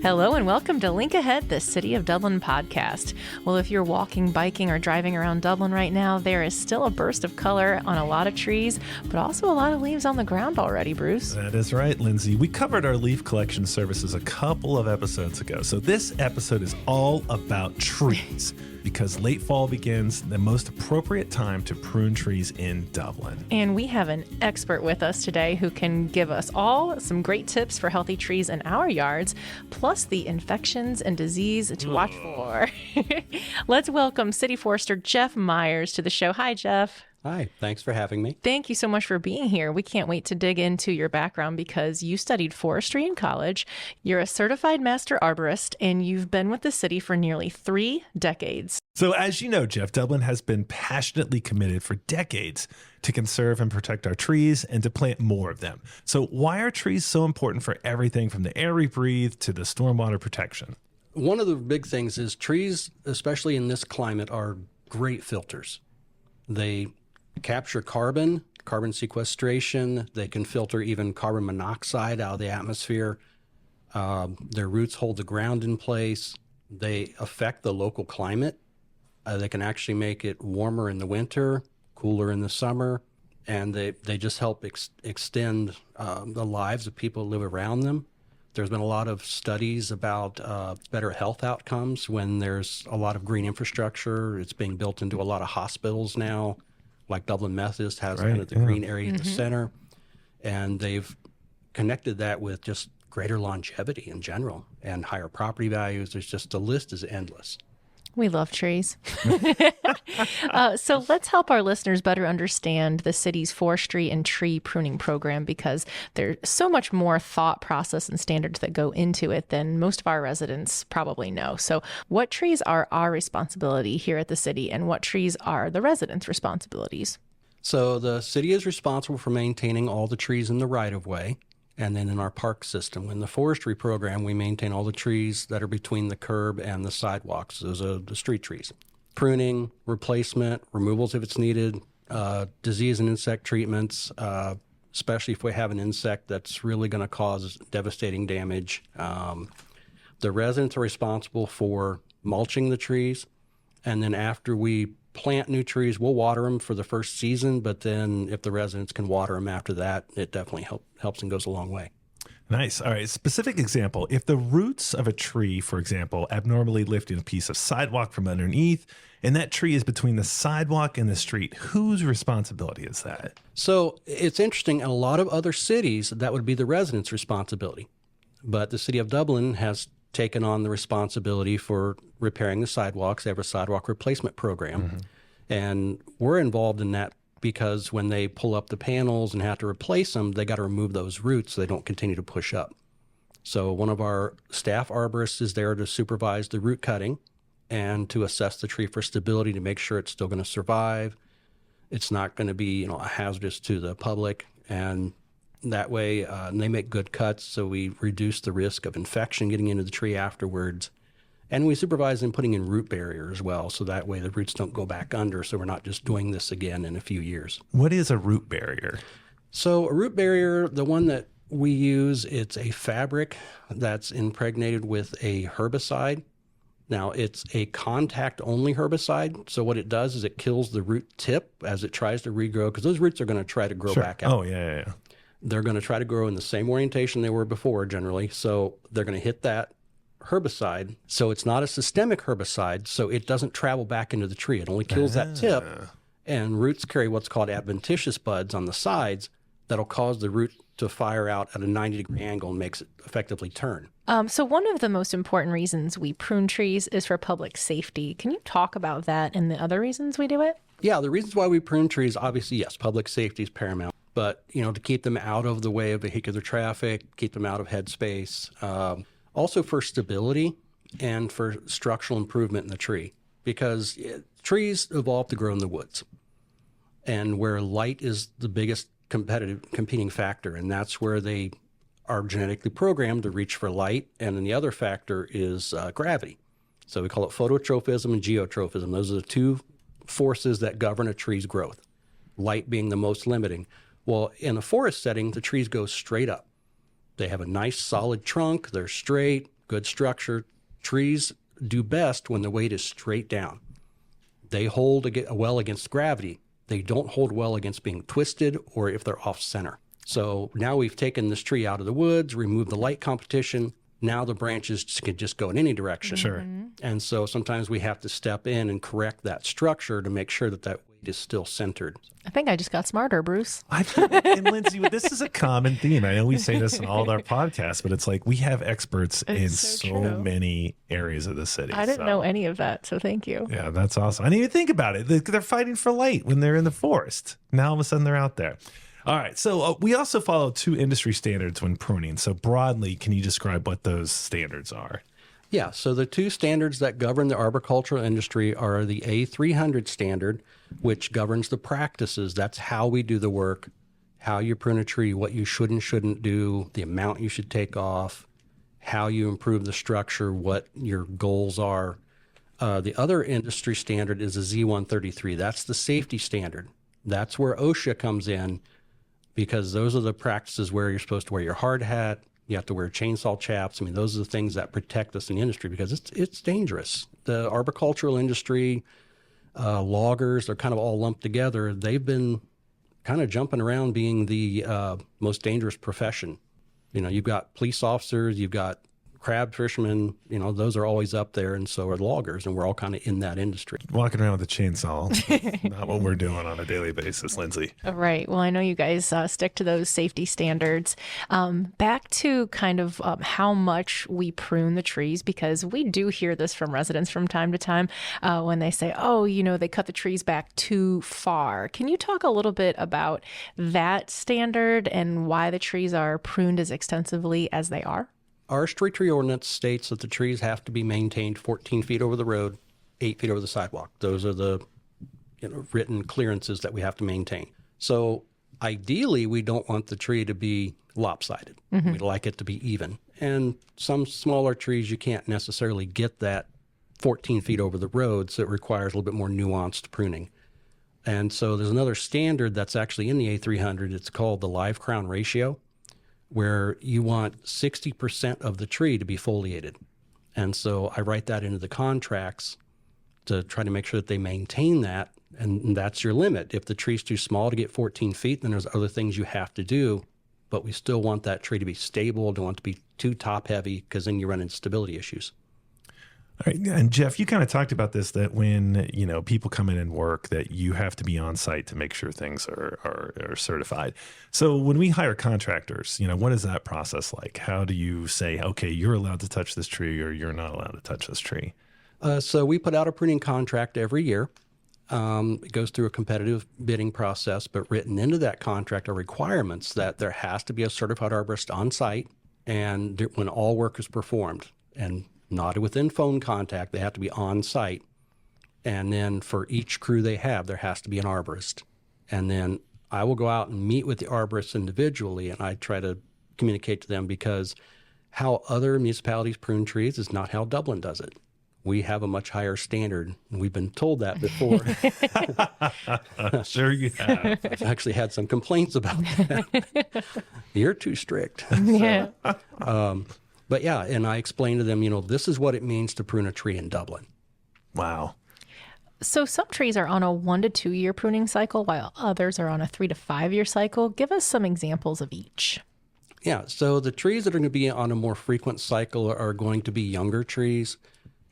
Hello and welcome to Link Ahead, the City of Dublin podcast. Well, if you're walking, biking, or driving around Dublin right now, there is still a burst of color on a lot of trees, but also a lot of leaves on the ground already, Bruce. That is right, Lindsay. We covered our leaf collection services a couple of episodes ago, so this episode is all about trees. Because late fall begins, the most appropriate time to prune trees in Dublin. And we have an expert with us today who can give us all some great tips for healthy trees in our yards, plus the infections and disease to watch for. Let's welcome City Forester Jeff Myers to the show. Hi, Jeff. Hi, thanks for having me. Thank you so much for being here. We can't wait to dig into your background because you studied forestry in college. You're a certified master arborist, and you've been with the city for nearly 3 decades. So as you know, Jeff, Dublin has been passionately committed for decades to conserve and protect our trees and to plant more of them. So why are trees so important for everything from the air we breathe to the stormwater protection? One of the big things is trees, especially in this climate, are great filters. They capture carbon sequestration. They can filter even carbon monoxide out of the atmosphere. Their roots hold the ground in place. They affect the local climate. They can actually make it warmer in the winter, cooler in the summer, and they just help extend the lives of people who live around them. There's been a lot of studies about better health outcomes when there's a lot of green infrastructure. It's being built into a lot of hospitals now, like Dublin Methodist has kind of the green area in the center. And they've connected that with just greater longevity in general and higher property values. There's just, the list is endless. We love trees. So let's help our listeners better understand the city's forestry and tree pruning program, because there's so much more thought process and standards that go into it than most of our residents probably know. So what trees are our responsibility here at the city, and what trees are the residents' responsibilities? So the city is responsible for maintaining all the trees in the right-of-way. And then in our park system, in the forestry program, we maintain all the trees that are between the curb and the sidewalks. Those are the street trees. Pruning, replacement, removals if it's needed, disease and insect treatments, especially if we have an insect that's really going to cause devastating damage. The residents are responsible for mulching the trees. And then after we plant new trees, we'll water them for the first season, but then if the residents can water them after that, it definitely helps and goes a long way. Nice. All right. Specific example. If the roots of a tree, for example, abnormally lifting a piece of sidewalk from underneath, and that tree is between the sidewalk and the street, whose responsibility is that? So it's interesting. In a lot of other cities, that would be the residents' responsibility. But the city of Dublin has taken on the responsibility for repairing the sidewalks. They have a sidewalk replacement program. And we're involved in that because when they pull up the panels and have to replace them, they got to remove those roots so they don't continue to push up. So one of our staff arborists is there to supervise the root cutting and to assess the tree for stability to make sure it's still going to survive. It's not going to be, hazardous to the public. And that way, they make good cuts, so we reduce the risk of infection getting into the tree afterwards. And we supervise them putting in root barrier as well, so that way the roots don't go back under, so we're not just doing this again in a few years. What is a root barrier? So a root barrier, the one that we use, it's a fabric that's impregnated with a herbicide. Now, it's a contact-only herbicide, so what it does is it kills the root tip as it tries to regrow, because those roots are going to try to grow back out. Oh, yeah. They're going to try to grow in the same orientation they were before, generally. So they're going to hit that herbicide. So it's not a systemic herbicide, so it doesn't travel back into the tree. It only kills that tip. And roots carry what's called adventitious buds on the sides that'll cause the root to fire out at a 90-degree angle and makes it effectively turn. So one of the most important reasons we prune trees is for public safety. Can you talk about that and the other reasons we do it? Yeah, the reasons why we prune trees, obviously, yes, public safety is paramount. But, to keep them out of the way of vehicular traffic, keep them out of headspace. Also for stability and for structural improvement in the tree. Because trees evolve to grow in the woods. And where light is the biggest competing factor, and that's where they are genetically programmed to reach for light. And then the other factor is gravity. So we call it phototropism and geotropism. Those are the two forces that govern a tree's growth, light being the most limiting. Well, in a forest setting, the trees go straight up. They have a nice solid trunk, they're straight, good structure. Trees do best when the weight is straight down. They hold well against gravity. They don't hold well against being twisted or if they're off center. So now we've taken this tree out of the woods, removed the light competition. Now the branches can just go in any direction. Sure. And so sometimes we have to step in and correct that structure to make sure that that weight is still centered. I think I just got smarter, Bruce. And Lindsay, this is a common theme. I know we say this in all of our podcasts, but it's like we have experts in so true. many areas of the city. I didn't know any of that, so thank you. Yeah, that's awesome. I didn't even think about it. They're fighting for light when they're in the forest. Now all of a sudden they're out there. All right. So we also follow 2 industry standards when pruning. So broadly, can you describe what those standards are? Yeah, so the 2 standards that govern the arboricultural industry are the A300 standard, which governs the practices. That's how we do the work, how you prune a tree, what you should and shouldn't do, the amount you should take off, how you improve the structure, what your goals are. The other industry standard is a Z133. That's the safety standard. That's where OSHA comes in, because those are the practices where you're supposed to wear your hard hat. You have to wear chainsaw chaps. I mean, those are the things that protect us in the industry because it's dangerous. The arboricultural industry, loggers, they're kind of all lumped together. They've been kind of jumping around being the most dangerous profession. You know, you've got police officers, you've got crab fishermen, you know, those are always up there, and so are loggers, and we're all kind of in that industry. Walking around with a chainsaw, not what we're doing on a daily basis, Lindsay. Right. Well, I know you guys stick to those safety standards. Back to kind of how much we prune the trees, because we do hear this from residents from time to time when they say, oh, you know, they cut the trees back too far. Can you talk a little bit about that standard and why the trees are pruned as extensively as they are? Our street tree ordinance states that the trees have to be maintained 14 feet over the road, 8 feet over the sidewalk. Those are the written clearances that we have to maintain. So ideally, we don't want the tree to be lopsided. Mm-hmm. We'd like it to be even. And some smaller trees, you can't necessarily get that 14 feet over the road, so it requires a little bit more nuanced pruning. And so there's another standard that's actually in the A300. It's called the live crown ratio, where you want 60% of the tree to be foliated. And so I write that into the contracts to try to make sure that they maintain that, and that's your limit. If the tree's too small to get 14 feet, then there's other things you have to do, but we still want that tree to be stable, don't want it to be too top-heavy, because then you run into stability issues. All right. And Jeff, you kind of talked about this, that when, you know, people come in and work, that you have to be on site to make sure things are certified. So when we hire contractors, you know, what is that process like? How do you say, okay, you're allowed to touch this tree or you're not allowed to touch this tree? So we put out a pruning contract every year. It goes through a competitive bidding process, but written into that contract are requirements that there has to be a certified arborist on site and when all work is performed, and not within phone contact, they have to be on site. And then for each crew they have, there has to be an arborist. And then I will go out and meet with the arborists individually, and I try to communicate to them, because how other municipalities prune trees is not how Dublin does it. We have a much higher standard, and we've been told that before. Sure you have. I've actually had some complaints about that. You're too strict. Yeah. But yeah, and I explained to them, you know, this is what it means to prune a tree in Dublin. Wow. So some trees are on a 1 to 2 year pruning cycle, while others are on a 3 to 5 year cycle. Give us some examples of each. Yeah, so the trees that are going to be on a more frequent cycle are going to be younger trees.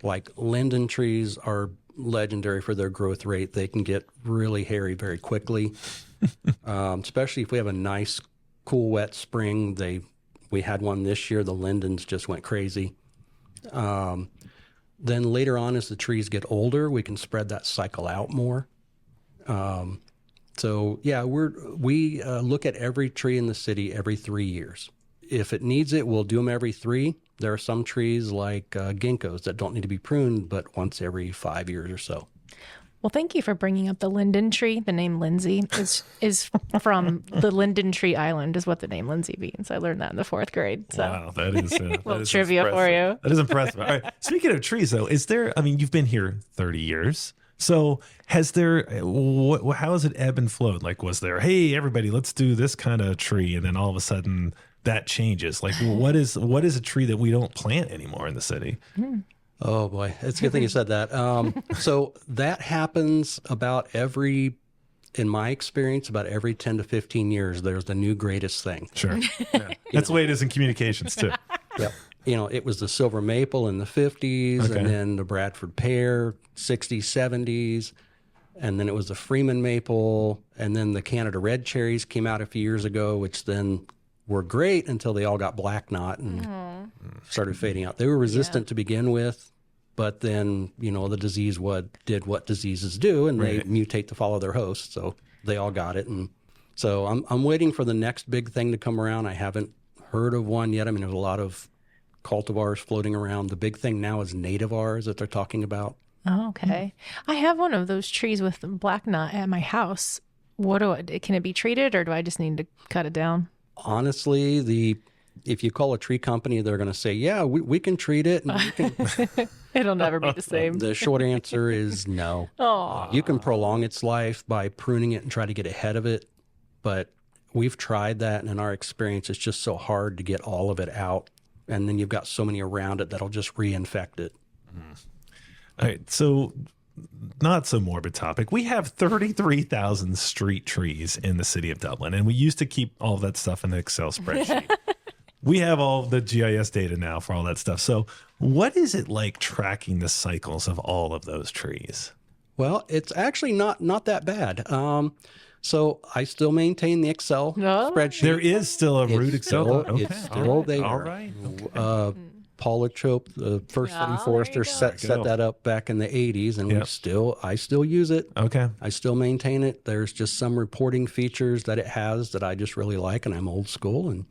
Like linden trees are legendary for their growth rate. They can get really hairy very quickly, especially if we have a nice, cool, wet spring. We had one this year. The lindens just went crazy. Then later on, as the trees get older, we can spread that cycle out more. So yeah, we look at every tree in the city every 3 years. If it needs it, we'll do them every 3. There are some trees like ginkgos that don't need to be pruned, but once every 5 years or so. Well, thank you for bringing up the linden tree. The name Lindsay is from the Linden Tree Island, is what the name Lindsay means. I learned that in the 4th grade. So. Wow, that is little trivia impressive. for you. That is impressive. All right. Speaking of trees, though, is there? I mean, you've been here 30 years. So has there? How has it ebb and flowed? Like, was there? Hey, everybody, let's do this kind of tree, and then all of a sudden, that changes? Like, what is a tree that we don't plant anymore in the city? Oh boy, it's a good thing you said that. So that happens in my experience, about every 10 to 15 years, there's the new greatest thing. Sure. Yeah. That's the way it is in communications too. Yep. It was the silver maple in the 50s, and then the Bradford pear, 60s, 70s. And then it was the Freeman maple. And then the Canada red cherries came out a few years ago, which then were great until they all got black knot and started fading out. They were resistant to begin with, but then, the disease did what diseases do, and they mutate to follow their host. So they all got it. And so I'm waiting for the next big thing to come around. I haven't heard of one yet. I mean, there's a lot of cultivars floating around. The big thing now is nativars that they're talking about. Oh, okay. I have one of those trees with the black knot at my house. Can it be treated, or do I just need to cut it down? Honestly, if you call a tree company, they're going to say, yeah, we can treat it. And we can... It'll never be the same. The short answer is no. You can prolong its life by pruning it and try to get ahead of it. But we've tried that, and in our experience, it's just so hard to get all of it out. And then you've got so many around it that'll just reinfect it. All right, so not so morbid topic. We have 33,000 street trees in the city of Dublin, and we used to keep all that stuff in an Excel spreadsheet. We have all the GIS data now for all that stuff. So what is it like tracking the cycles of all of those trees? Well, it's actually not that bad. So I still maintain the Excel spreadsheet. There is still a root Excel. It's still there. All right. Paula Trope, the first city forester, set that up back in the 80s, and I still use it. Okay. I still maintain it. There's just some reporting features that it has that I just really like, and I'm old school, and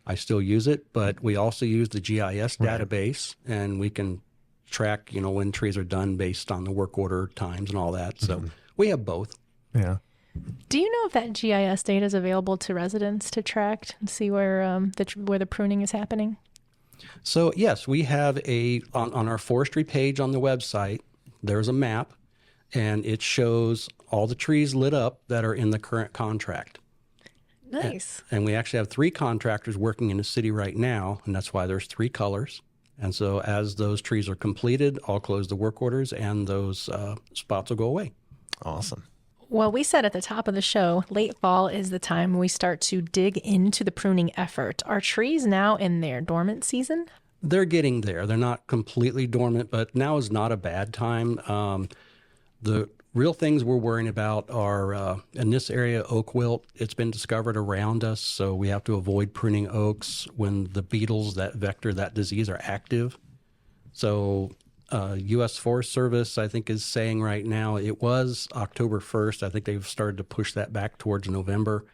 I still use it. But we also use the GIS database, and we can track, when trees are done based on the work order times and all that. So we have both. Yeah. Do you know if that GIS data is available to residents to track and see where the pruning is happening? So yes, we have on our forestry page on the website, there's a map, and it shows all the trees lit up that are in the current contract. Nice. And we actually have 3 contractors working in the city right now, and that's why there's 3 colors. And so as those trees are completed, I'll close the work orders, and those spots will go away. Awesome. Well, we said at the top of the show, late fall is the time we start to dig into the pruning effort. Are trees now in their dormant season? They're getting there. They're not completely dormant, but now is not a bad time. The real things we're worrying about are, in this area, oak wilt. It's been discovered around us, so we have to avoid pruning oaks when the beetles that vector that disease are active. So U.S. Forest Service, I think, is saying right now, it was October 1st. I think they've started to push that back towards November.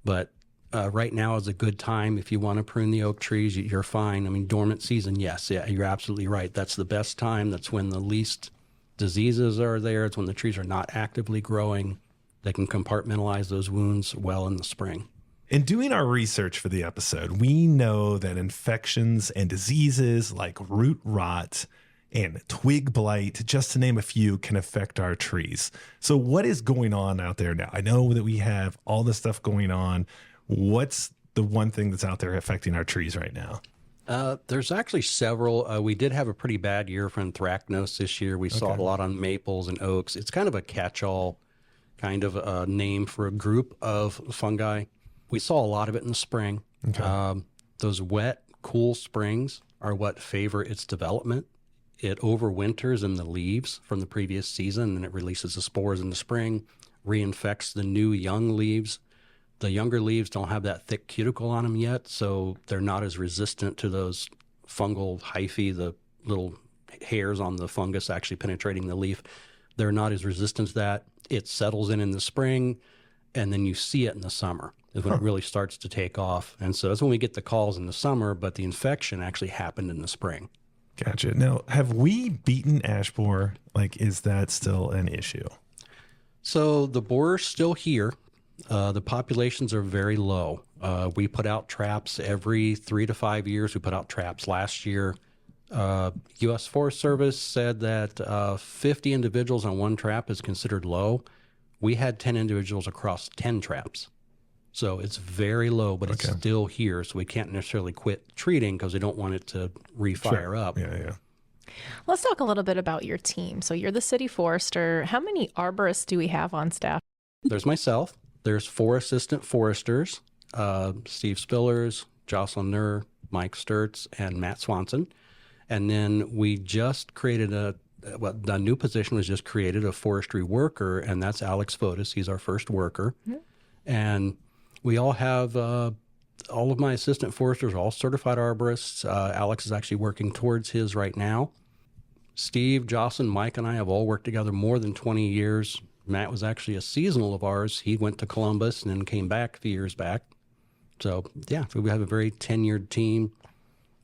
But right now is a good time. If you want to prune the oak trees, you're fine. I mean, dormant season, yes, yeah, you're absolutely right. That's the best time. That's when the least diseases are there. It's when the trees are not actively growing. They can compartmentalize those wounds well in the spring. In doing our research for the episode, we know that infections and diseases like root rot and twig blight, just to name a few, can affect our trees. So what is going on out there now? I know that we have all this stuff going on. What's the one thing that's out there affecting our trees right now? There's actually several. We did have a pretty bad year for anthracnose this year. We saw it a lot on maples and oaks. It's kind of a catch-all kind of a name for a group of fungi. We saw a lot of it in the spring. Those wet, cool springs are what favor its development. It overwinters in the leaves from the previous season, and it releases the spores in the spring, reinfects the new young leaves. The younger leaves don't have that thick cuticle on them yet, so they're not as resistant to those fungal hyphae, the little hairs on the fungus actually penetrating the leaf. They're not as resistant to that. It settles in the spring, and then you see it in the summer is when it really starts to take off. And so that's when we get the calls in the summer, but the infection actually happened in the spring. Gotcha. Now, have we beaten ash borer? Like, is that still an issue? So the borer's still here. The populations are very low. We put out traps every 3 to 5 years. We put out traps last year. U.S. Forest Service said that 50 individuals on one trap is considered low. We had 10 individuals across 10 traps. So it's very low, but it's still here. So we can't necessarily quit treating because we don't want it to refire up. Yeah. Let's talk a little bit about your team. So you're the city forester. How many arborists do we have on staff? There's myself. There's 4 assistant foresters, Steve Spillers, Jocelyn Nur, Mike Sturtz, and Matt Swanson. And then we just created a new position was just created, a forestry worker, and that's Alex Fotis. He's our first worker. Mm-hmm. And we all have, all of my assistant foresters are all certified arborists. Alex is actually working towards his right now. Steve, Jocelyn, Mike, and I have all worked together more than 20 years. Matt was actually a seasonal of ours. He went to Columbus and then came back a few years back. So, yeah, we have a very tenured team,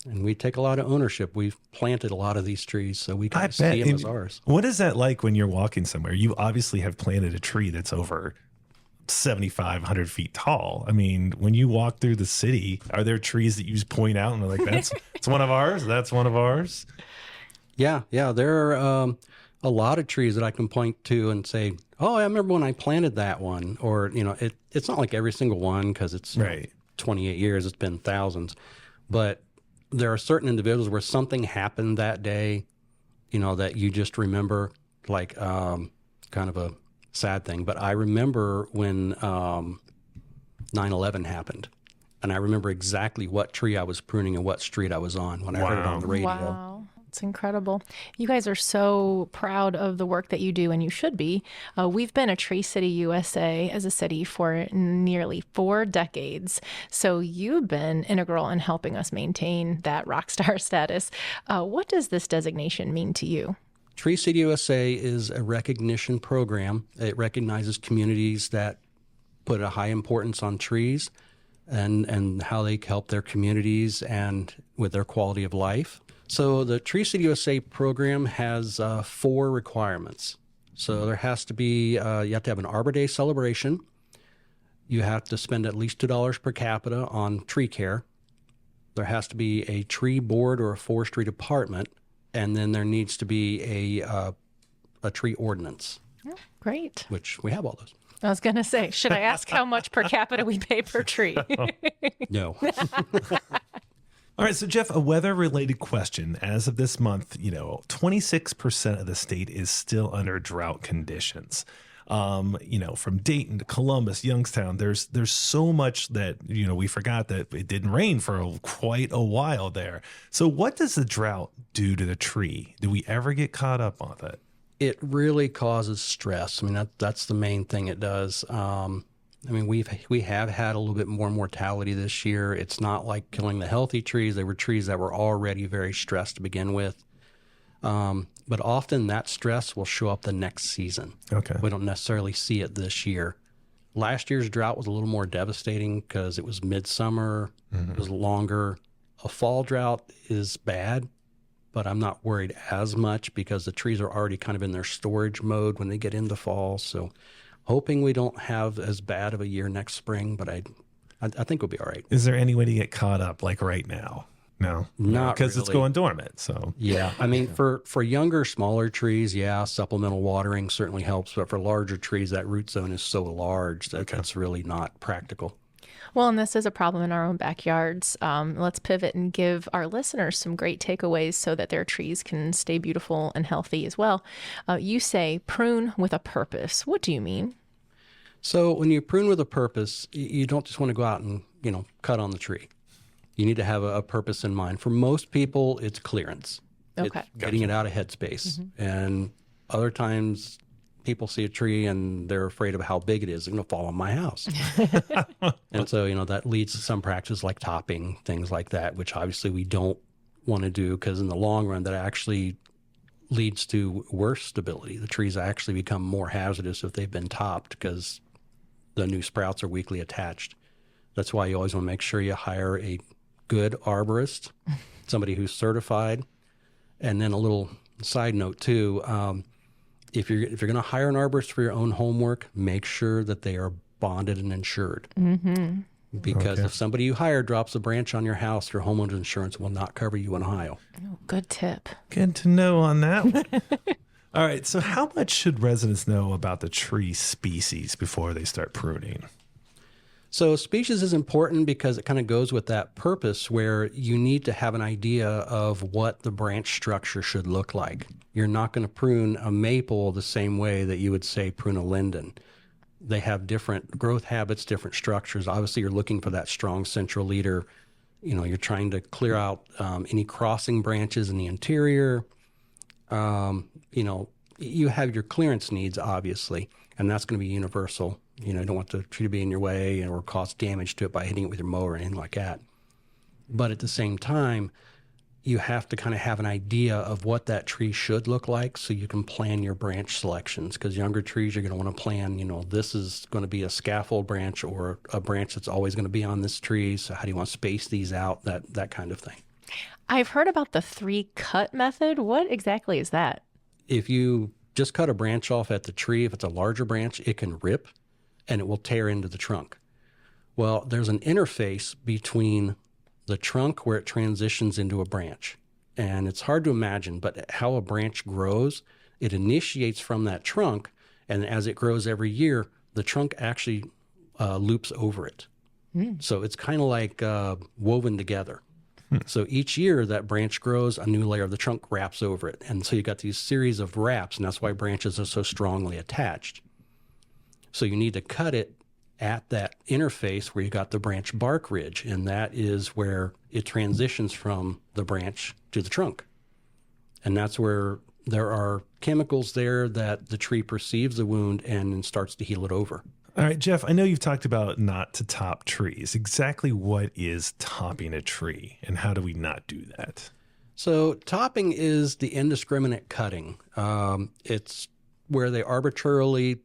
and we take a lot of ownership. We've planted a lot of these trees, so we kind of see them as ours. What is that like when you're walking somewhere? You obviously have planted a tree that's over 75, 100 feet tall. I mean, when you walk through the city, are there trees that you just point out and are like, that's one of ours? That's one of ours? Yeah. There are a lot of trees that I can point to and say, oh, I remember when I planted that one. Or, it's not like every single one because it's 28 years, it's been thousands. But there are certain individuals where something happened that day, that you just remember, like kind of a sad thing. But I remember when 9/11 happened. And I remember exactly what tree I was pruning and what street I was on when I heard it on the radio. Wow. It's incredible. You guys are so proud of the work that you do, and you should be. We've been a Tree City USA as a city for nearly 4 decades. So you've been integral in helping us maintain that rock star status. What does this designation mean to you? Tree City USA is a recognition program. It recognizes communities that put a high importance on trees and how they help their communities and with their quality of life. So the Tree City USA program has 4 requirements. So there has to be, you have to have an Arbor Day celebration. You have to spend at least $2 per capita on tree care. There has to be a tree board or a forestry department. And then there needs to be a tree ordinance. Oh, great. Which we have all those. I was going to say, should I ask how much per capita we pay per tree? No. All right, so Jeff, a weather-related question. As of this month, 26% of the state is still under drought conditions. From Dayton to Columbus, Youngstown, there's so much that, we forgot that it didn't rain for quite a while there. So what does the drought do to the tree? Do we ever get caught up on it? It really causes stress. I mean, that's the main thing it does. We have had a little bit more mortality this year. It's not like killing the healthy trees. They were trees that were already very stressed to begin with. But often that stress will show up the next season. Okay. We don't necessarily see it this year. Last year's drought was a little more devastating because it was midsummer, it was longer. A fall drought is bad, but I'm not worried as much because the trees are already kind of in their storage mode when they get into fall. So hoping we don't have as bad of a year next spring, but I think we'll be all right. Is there any way to get caught up like right now? No, not because really. It's going dormant. So yeah, I mean, for younger, smaller trees, supplemental watering certainly helps. But for larger trees, that root zone is so large that that's really not practical. Well, and this is a problem in our own backyards. Let's pivot and give our listeners some great takeaways so that their trees can stay beautiful and healthy as well. You say prune with a purpose. What do you mean? So when you prune with a purpose, you don't just want to go out and, cut on the tree. You need to have a purpose in mind. For most people, it's clearance. Okay. It's getting it out of headspace. And other times people see a tree and they're afraid of how big it is. It's going to fall on my house. And so, that leads to some practices like topping, things like that, which obviously we don't want to do because in the long run, that actually leads to worse stability. The trees actually become more hazardous if they've been topped because the new sprouts are weakly attached. That's why you always want to make sure you hire a good arborist, somebody who's certified. And then a little side note too, if you're going to hire an arborist for your own homework, make sure that they are bonded and insured. Because if somebody you hire drops a branch on your house, your homeowner's insurance will not cover you in Ohio. Oh, good tip. Good to know on that one. All right, so how much should residents know about the tree species before they start pruning? So species is important because it kind of goes with that purpose where you need to have an idea of what the branch structure should look like. You're not going to prune a maple the same way that you would say prune a linden. They have different growth habits, different structures. Obviously, you're looking for that strong central leader. You're trying to clear out any crossing branches in the interior. You have your clearance needs, obviously, and that's going to be universal. You don't want the tree to be in your way or cause damage to it by hitting it with your mower or anything like that. But at the same time, you have to kind of have an idea of what that tree should look like so you can plan your branch selections, because younger trees, you're going to want to plan, this is going to be a scaffold branch or a branch that's always going to be on this tree. So how do you want to space these out? That kind of thing. I've heard about the 3-cut method. What exactly is that? If you just cut a branch off at the tree, if it's a larger branch, it can rip and it will tear into the trunk. Well, there's an interface between the trunk where it transitions into a branch. And it's hard to imagine, but how a branch grows, it initiates from that trunk, and as it grows every year, the trunk actually loops over it. So it's kind of like woven together. So each year that branch grows, a new layer of the trunk wraps over it. And so you got these series of wraps, and that's why branches are so strongly attached. So you need to cut it at that interface where you got the branch bark ridge, and that is where it transitions from the branch to the trunk. And that's where there are chemicals there that the tree perceives the wound and then starts to heal it over. All right, Jeff, I know you've talked about not to top trees. Exactly what is topping a tree, and how do we not do that? So topping is the indiscriminate cutting. It's where they arbitrarily,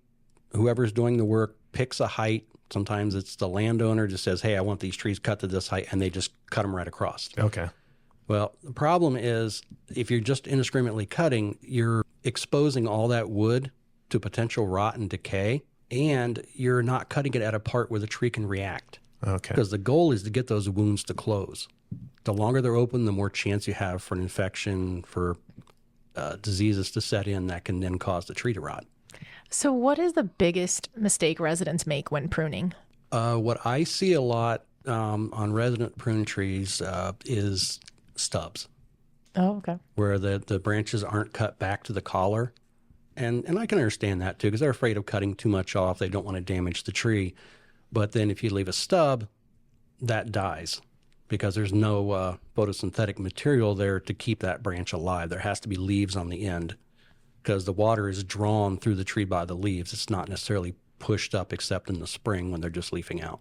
whoever's doing the work, picks a height. Sometimes it's the landowner just says, hey, I want these trees cut to this height, and they just cut them right across. Okay. Well, the problem is if you're just indiscriminately cutting, you're exposing all that wood to potential rot and decay, and you're not cutting it at a part where the tree can react. Okay. Because the goal is to get those wounds to close. The longer they're open, the more chance you have for an infection, for diseases to set in that can then cause the tree to rot. So what is the biggest mistake residents make when pruning? What I see a lot on resident prune trees is stubs. Oh, okay. Where the branches aren't cut back to the collar. And I can understand that too, because they're afraid of cutting too much off. They don't want to damage the tree. But then if you leave a stub, that dies because there's no photosynthetic material there to keep that branch alive. There has to be leaves on the end, because the water is drawn through the tree by the leaves. It's not necessarily pushed up except in the spring when they're just leafing out.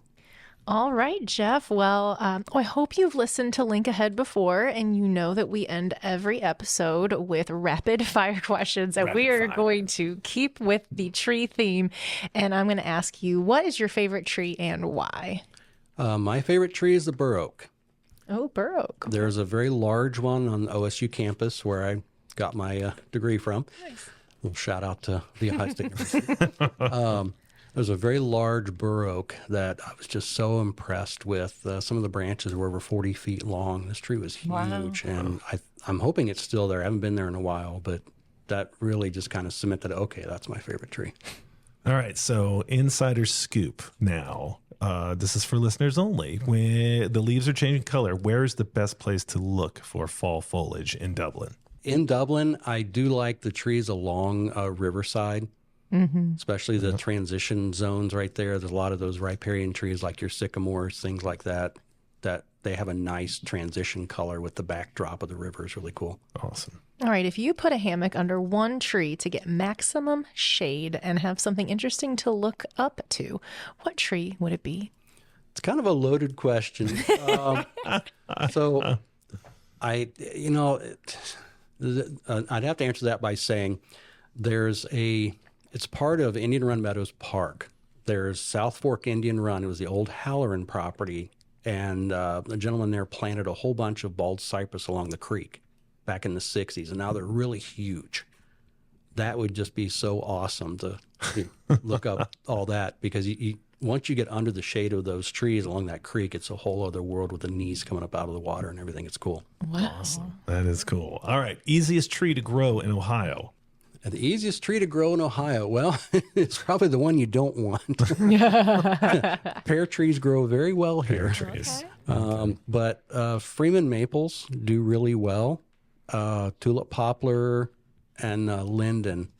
All right, Jeff. Well, I hope you've listened to Link Ahead before, and you know that we end every episode with rapid fire questions, and we are going to keep with the tree theme. And I'm going to ask you, what is your favorite tree and why? My favorite tree is the bur oak. Oh, bur oak. There's a very large one on the OSU campus where I got my degree from. Nice. A little shout out to the Ohio State University. There's a very large bur oak that I was just so impressed with. Some of the branches were over 40 feet long. This tree was huge. Wow. And I'm hoping it's still there. I haven't been there in a while, but that really just kind of cemented, okay, that's my favorite tree. All right, so insider scoop now. This is for listeners only. When the leaves are changing color, where is the best place to look for fall foliage in Dublin? In Dublin, I do like the trees along Riverside, especially the transition zones right there. There's a lot of those riparian trees like your sycamores, things like that, that they have a nice transition color with the backdrop of the river. Is really cool. Awesome. All right, if you put a hammock under one tree to get maximum shade and have something interesting to look up to, what tree would it be? It's kind of a loaded question. So I'd have to answer that by saying it's part of Indian Run Meadows Park. There's South Fork Indian Run. It was the old Halloran property, and the gentleman there planted a whole bunch of bald cypress along the creek back in the 60s, and now they're really huge. That would just be so awesome to look up all that, because once you get under the shade of those trees along that creek, it's a whole other world with the knees coming up out of the water and everything. It's cool. Wow. Awesome. That is cool. All right. Easiest tree to grow in Ohio. The easiest tree to grow in Ohio. Well, it's probably the one you don't want. Pear trees grow very well here. Pear trees. But Freeman maples do really well. Tulip poplar and linden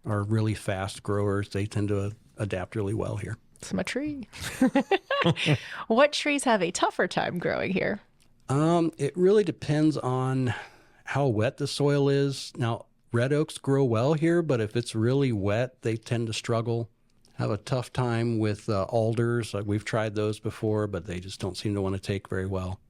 are really fast growers. They tend to adapt really well here. It's my tree. What trees have a tougher time growing here? It really depends on how wet the soil is. Now, red oaks grow well here, but if it's really wet, they tend to struggle. Have a tough time with alders. We've tried those before, but they just don't seem to want to take very well.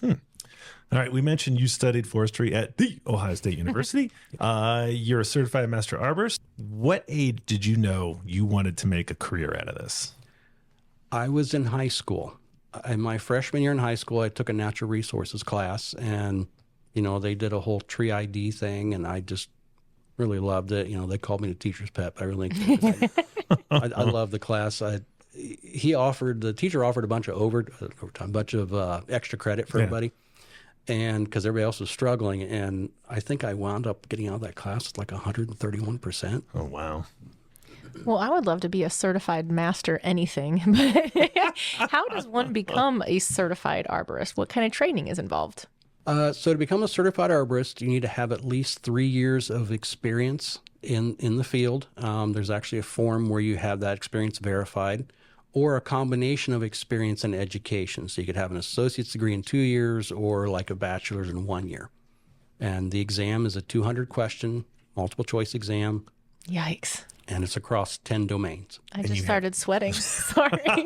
All right. We mentioned you studied forestry at the Ohio State University. You're a certified master arborist. What age did you know you wanted to make a career out of this? I was in high school. In my freshman year in high school, I took a natural resources class, and they did a whole tree ID thing, and I just really loved it. They called me the teacher's pet, but I really enjoyed it. I love the class. The teacher offered a bunch of overtime, a bunch of extra credit for everybody, and because everybody else was struggling. And I think I wound up getting out of that class with like 131%. Oh, wow. Well, I would love to be a certified master anything, but how does one become a certified arborist? What kind of training is involved? So to become a certified arborist, you need to have at least 3 years of experience in the field. There's actually a form where you have that experience verified, or a combination of experience and education. So you could have an associate's degree in 2 years or like a bachelor's in 1 year. And the exam is a 200-question multiple choice exam. Yikes. And it's across 10 domains. I just started sweating. Sorry.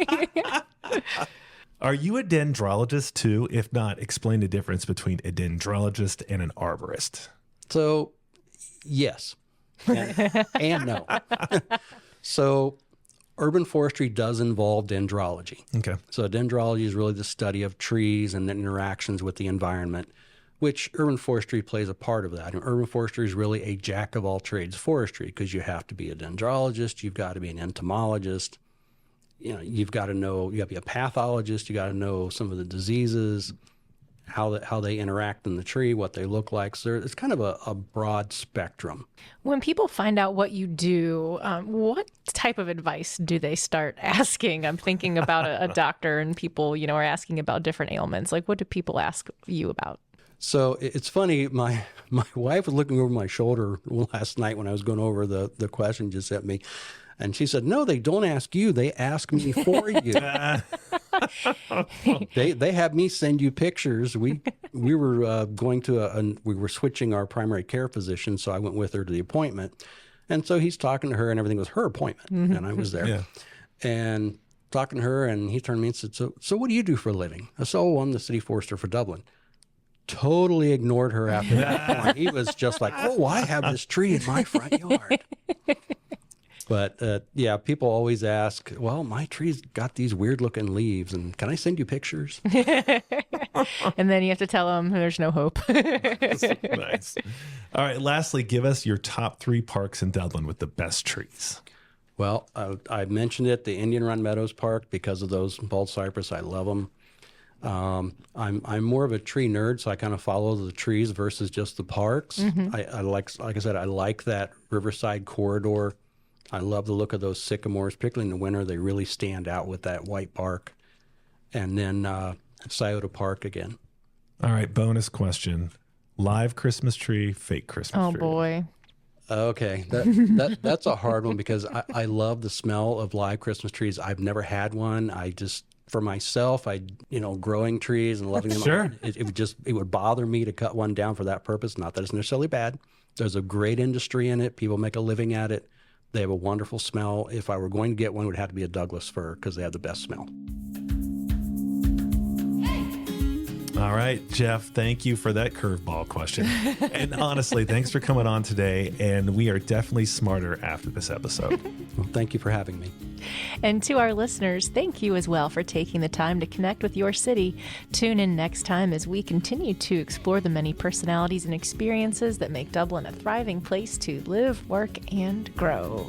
Are you a dendrologist too? If not, explain the difference between a dendrologist and an arborist. So, yes, and no. So, urban forestry does involve dendrology. Okay. So, dendrology is really the study of trees and the interactions with the environment, which urban forestry plays a part of that. And urban forestry is really a jack of all trades forestry, because you have to be a dendrologist, you've got to be an entomologist. You've got to know, you got to be a pathologist, you got to know some of the diseases, how they interact in the tree, what they look like. So it's kind of a broad spectrum. When people find out what you do, what type of advice do they start asking? I'm thinking about a doctor, and people, are asking about different ailments. Like, what do people ask you about? So it's funny, my wife was looking over my shoulder last night when I was going over the question just sent me. And she said, "No, they don't ask you. They ask me for you." They have me send you pictures. We were going to we were switching our primary care physician, so I went with her to the appointment. And so he's talking to her, and everything was her appointment, and I was there. Yeah. And talking to her, and he turned to me and said, "So what do you do for a living?" I said, "Oh, I'm the city forester for Dublin." Totally ignored her after that point. He was just like, "Oh, I have this tree in my front yard." But people always ask, "Well, my tree's got these weird looking leaves, and can I send you pictures?" And then you have to tell them there's no hope. Nice. All right. Lastly, give us your top 3 parks in Dublin with the best trees. Well, I mentioned it, the Indian Run Meadows Park, because of those bald cypress. I love them. I'm more of a tree nerd, so I kind of follow the trees versus just the parks. I like I said, I like that Riverside corridor. I love the look of those sycamores, particularly in the winter. They really stand out with that white bark. And then Scioto Park again. All right, bonus question. Live Christmas tree, fake Christmas tree. Oh, boy. Okay, that's a hard one, because I love the smell of live Christmas trees. I've never had one. For myself, growing trees and loving them. Sure. It would bother me to cut one down for that purpose. Not that it's necessarily bad. There's a great industry in it. People make a living at it. They have a wonderful smell. If I were going to get one, it would have to be a Douglas fir, because they have the best smell. All right, Jeff, thank you for that curveball question. And honestly, thanks for coming on today. And we are definitely smarter after this episode. Well, thank you for having me. And to our listeners, thank you as well for taking the time to connect with your city. Tune in next time as we continue to explore the many personalities and experiences that make Dublin a thriving place to live, work, and grow.